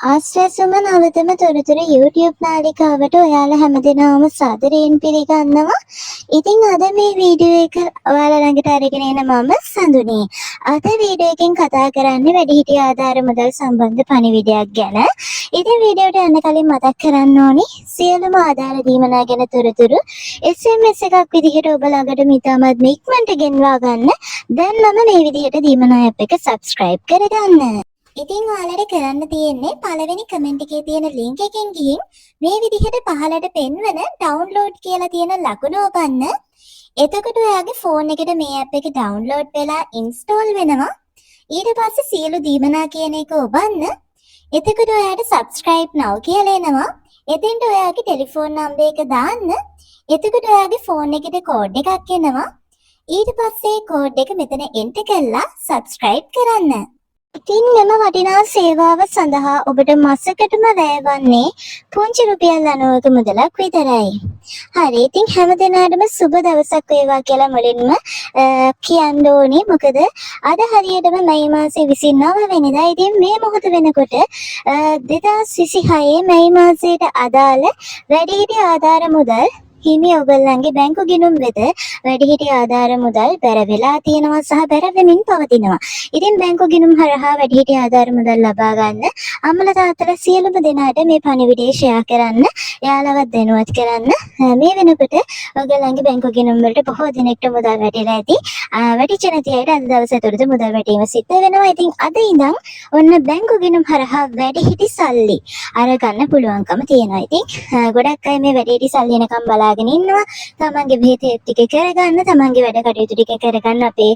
ආශ්වාසම නවතම තොරතුරු YouTube නාලිකාවට ඔයාලා හැමදෙනාම සාදරයෙන් පිළිගන්නවා. ඉතින් අද මේ වීඩියෝ එක ඔයාලා ළඟට අරගෙන එන මම සඳුනි. අද වීඩියෝ එකෙන් කතා කරන්නේ වැඩිහිටි ආධාර මුදල් සම්බන්ධ පණිවිඩයක් ගැන. ඉතින් වීඩියෝට යන්න කලින් මතක් කරන්න ඕනි සියලුම ආධාර දීමනා ගැන තොරතුරු SMS එකක් විදිහට ඔබ ළඟට ඉතාමත් ඉක්මනට ගෙන්වා ගන්න. දැන් මම මේ විදිහට දීමනා app එක subscribe කරගන්න. ඉතින් ඔයාලට කරන්න තියෙන්නේ පළවෙනි කමෙන්ට් එකේ තියෙන link එකෙන් ගිහින් මේ විදිහට පහළට පෙන්වන download කියලා තියෙන ලකුණ ඔබන්න. එතකොට ඔයාගේ ෆෝන් එකට මේ app එක download වෙලා install වෙනවා. ඊට පස්සේ සියලු දීමනා කියන එක ඔබන්න. එතකොට ඔයාට subscribe now කියලා එනවා. එතෙන්ට ඔයාගේ ටෙලිෆෝන් නම්බර් එක දාන්න. එතකොට ඔයාගේ ෆෝන් එකට කෝඩ් එකක් එනවා. ඊට පස්සේ කෝඩ් එක මෙතන enter කරලා subscribe කරන්න. ඉතින් මෙම වටිනා සේවාව සඳහා ඔබට මාසකටම වැය වන්නේ පුංචි රුපියල් 90ක මුදලක් විතරයි. හරි ඉතින් හැමදෙනාටම සුබ දවසක් වේවා කියලා මුලින්ම කියන්න ඕනේ. මොකද අද හරියටම මැයි මාසේ 29 වෙනිදා. ඉතින් මේ මොහොත වෙනකොට 2026 මැයි මාසයට අදාළ වැඩිහිටි ආධාර මුදල් හිමි ඔයගොල්ලන්ගේ බැංකු ගිණුම් වෙත වැඩිහිටි ආධාර මුදල් බැර වෙලා තියෙනවා සහ බැර වෙමින් පවතිනවා. ඉතින් බැංකු ගිණුම් හරහා වැඩිහිටි ආධාර මුදල් ලබා ගන්න අම්මලා තාත්තලා සියලුම දෙනාට මේ පණිවිඩය ෂෙයා කරන්න, එයාලවත් දැනුවත් කරන්න. මේ වෙනකොට ඔයගොල්ලන්ගේ බැංකු ගිණුම් වලට බොහෝ දිනෙකට මුදල් වැටිලා ඇති. වැටිච්ච නැති අයට අද දවසේ තුරට මුදල් වැටීම සිද්ධ වෙනවා. ඉතින් අද ඉඳන් ඔන්න බැංකු ගිණුම් හරහා වැඩිහිටි සල්ලි අරගන්න පුළුවන්කම තියෙනවා. ඉතින් ගොඩක් අය මේ වැඩිහිටි සල්ලි එනකම් බලා ඉන්නවා. තමන්ගේ බෙහෙත් ටික කරගන්න, තමන්ගේ වැඩ කටයුතු ටික කරගන්න අපේ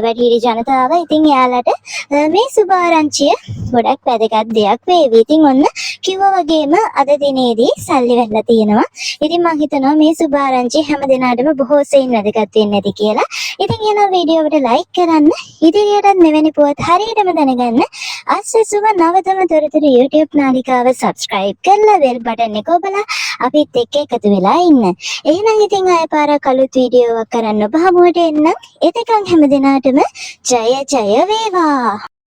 වැඩිහිටි ජනතාව. ඉතින් එයාලට මේ සුබ ආරංචිය ගොඩක් වැදගත් දෙයක් වේවි. ඉතින් ඔන්න කිව්වා වගේම අද දිනේදී සල්ලි වැටලා තියෙනවා. ඉතින් මම හිතනවා මේ සුබ ආරංචිය හැම දිනාටම බොහෝ සෙයින් වැදගත් වෙන්නේ නැති කියලා. ඉතින් එනවා වීඩියෝ එකට ලයික් කරන්න. ඉදිරියටත් මෙවැනි පුවත් හරියටම දැනගන්න ආශ්වාසම නවතම තොරතුරු YouTube නාලිකාව subscribe කරලා bell button එක ඔබලා අපිත් එක්ක එකතු වෙලා ඉන්න. එහෙනම් ඉතින් ආයෙ පාරක් අලුත් වීඩියෝවක් කරන්න ඔබ හමුවට එන්න. එතකන් හැම දිනාටම ජය ජය වේවා.